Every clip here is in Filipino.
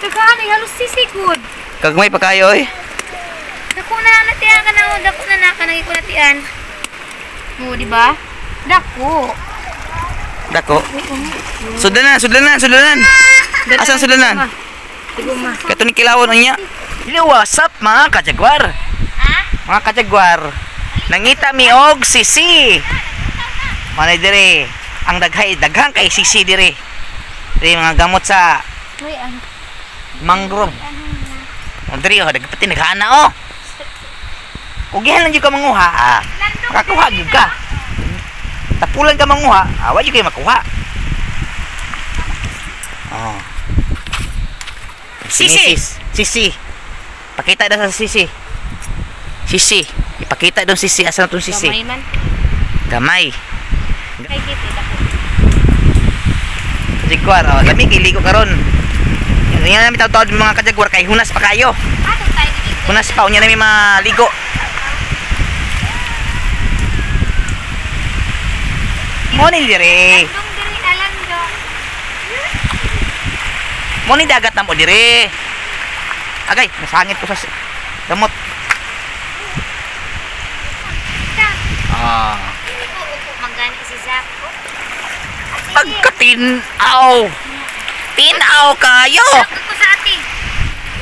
Kagani halos sisigod. Kagmay pa kayo eh. Dako na natian ka na, dako na nakanagi ko natian. Mo di ba? Dako. Dako. Sudanan. Asan sudanan? Siguma. Kato ni kilawon niya. Hello, what's up mga kajagwar? Ha? Mga kajagwar. Nangita mi og sisi. Manay dire. Ang daghang kay sisi dire. Dire mga gamot sa Uy, mangrove. Dire oh, dagpati naghana oh. Ugihan lang jud ka manguha. Makakuha jud ka. Tapulan ka manguha, wa jud kay makuha. Oh. Sisi. Pakita daw sa sisi. Sisi. Ipakita daw sisi. Asa na itong sisi? gamay man. Gamay. Kay kiti dako. Kajagwar. Oh, lami kiligo karon. Yan namin tawag mga kajagwar kay hunas pa kayo. Ato tayo dito. Hunas pa. Unya namin maligo. Morning dire. Landong diri alandong. Morning dagat na mo dire. Agay, nasangit ko sa gamot. Ah. Upo magani si Zako. Pagkatinaw. Tinaw kayo. Ako ko sa ati.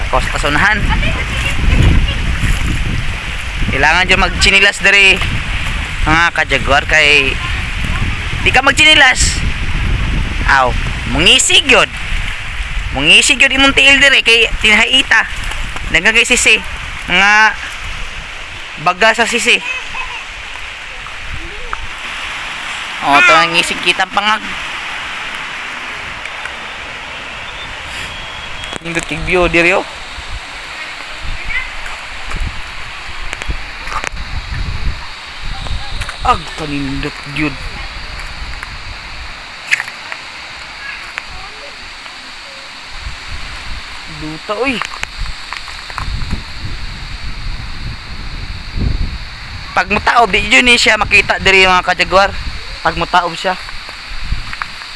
Ako sa kasunahan. Kailangan dyan magchinilas dari mga kajagwar kay di ka magchinilas. Aw, mungisig yun. Mungisig yun imong tiil dire kay tinahaita. Dagang kay sisi. Mga baga sa sisi. O, ito ang ngisig kitang pangag. Nindot tigbiyo diri oh. Ag panindot gyud. Duta oy. Pag mutaob di yun siya makita diri mga kajagwar. Pag mutaob siya.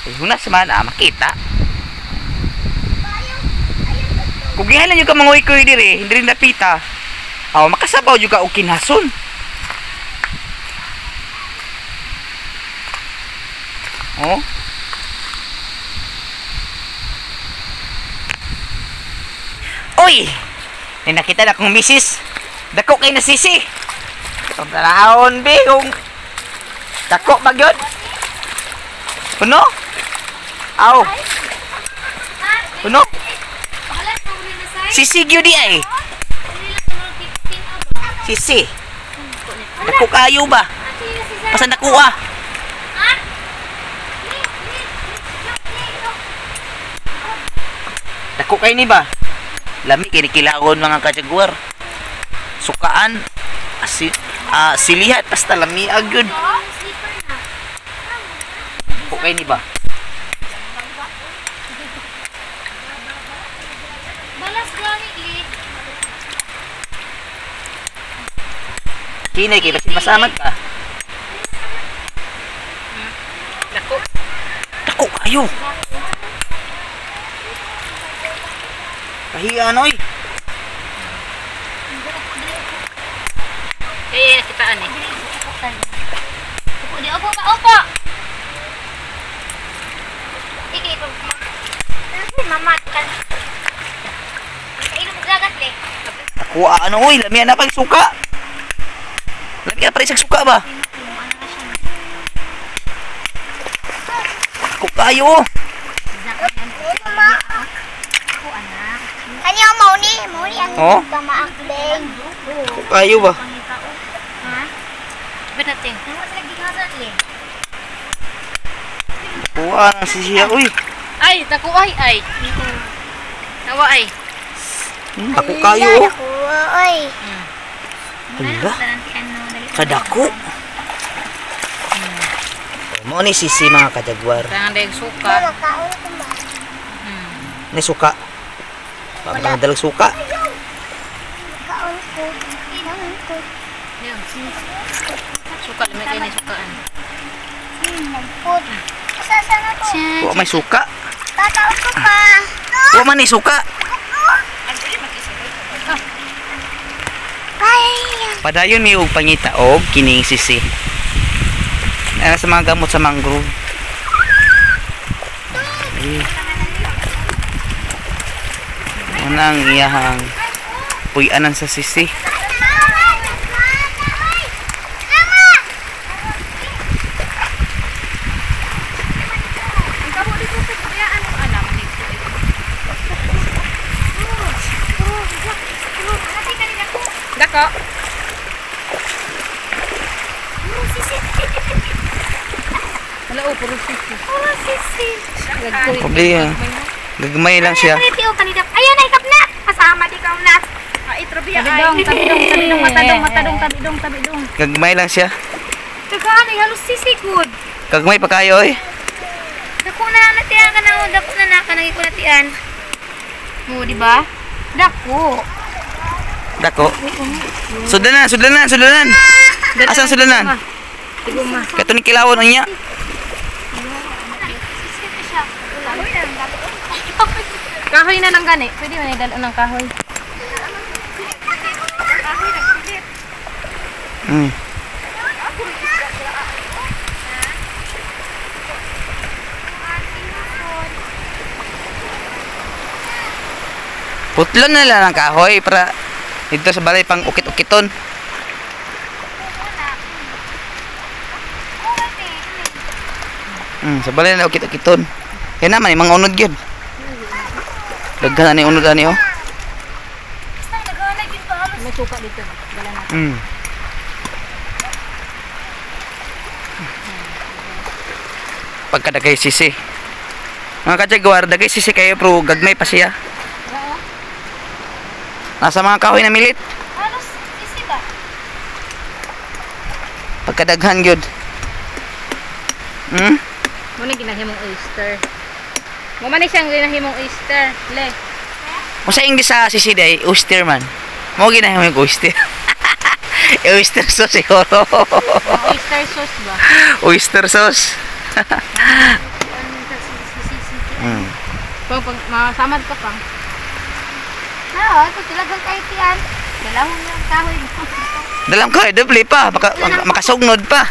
Eh hunas man makita. Kung gihalan yung ka mga uy diri, hindi rin napita. Aw makasabaw juga og kinhason. Oh. Oy! May nakita na kong misis. Dako kay na sisi. Pagdaraon be kung dako ba gyud? Puno? Aw. Puno? Sisi gyud di ay. Sisi. Dako kayo ba? Pasan dako ah. Dako kay ni ba? Lami kinikilaon mga kajagwar. Sukaan silihat basta lami agud. Dako kay ni ba? Balas gani li. Kinay kay basin masamad ka. Dako. Dako kayo. Kahiyan oy. Eh, kitaan eh. Upo di, upo pa, upo! Ikay ko. Mamat ka. Kailong maglagat le. Ako ano oy, lami na pag suka. Lami na pa rin suka ba? Ako kayo. Kanyo mau ni ang Oh? kamaakling. Ako kayo ba? Ha? Benating. Nawa sila gihasan le. Kuha ng sisiya uy. Ay, dako ay. Nawa ay. Ako kayo oh. Oy. Hala. Kadako. Mo ni sisi mga kajagwar. Tangan dayang suka. Ni suka. Pabang dalag suka. Suka lamay kayo na sukaan. Wa may suka. Tataw ko pa. Wa man ni suka. Padayon mi og pangita og kining sisi. Ana sa mga gamot sa mangrove. Anang iyahang puy-anan sa sisi. Dako. Wala o, puro sisi. Puro sisi. Problema. Gagmay lang siya. Ayan, ikap na. Kasama di ka na. Itrabiya ay. Tabidong. Gagmay lang siya. Tagaan ay halos sisi good. Gagmay pa kayo oy. Dako na natiyan ka na. Dako na nakanagi ko natiyan. Mo, di ba? Dako. Dako. Sudanan. Asang sudanan? Tiguma. Kato ni kilawon ang niya. Kahoy na lang gani. Pwede man idalo ng kahoy. Putlon na lang ang kahoy para dito sa balay pang ukit-ukiton. Sa balay na ukit-ukiton. Kaya naman, mga unod yun. Daghan na unod ani oh. May suka dito. Dala natin. Pagkadagay sisi. Mga kadyagwar, dagay sisi kayo pero gagmay pa siya. Nasa mga kahoy na milit. Halos sisi ba? Pagkadaghan gyud. Muna ginahimong oyster. Mama ni siyang ginahimong oyster. Le. Masa English sa sisi day, oyster man. Mo ginahimo yung oyster. Oyster sauce siguro. Oyster sauce ba? Oyster sauce. Pag masamad ka pa. Oo, ito tilagang kahit yan. Dalahon yung kahoy. Dalam ka, doble pa. Makasugnod pa.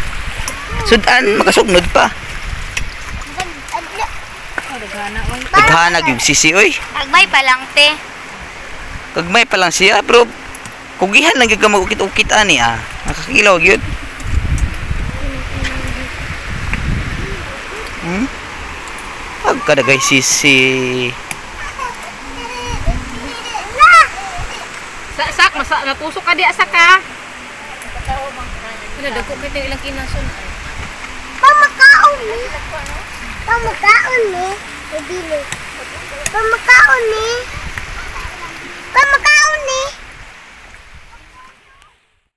Sudan, makasugnod pa. Daghanag yung sisi, oy. Agbay pa lang, te. Kagmay pa lang siya, pero kugihan lang yung mag-ukit-ukit ani, Nakakilaw yun. Pagkadagay sisi. Sak, natusok ka di asa ka. Wala, dagko kita ilang kinason. Pamakaon ni. Pamakaon ni.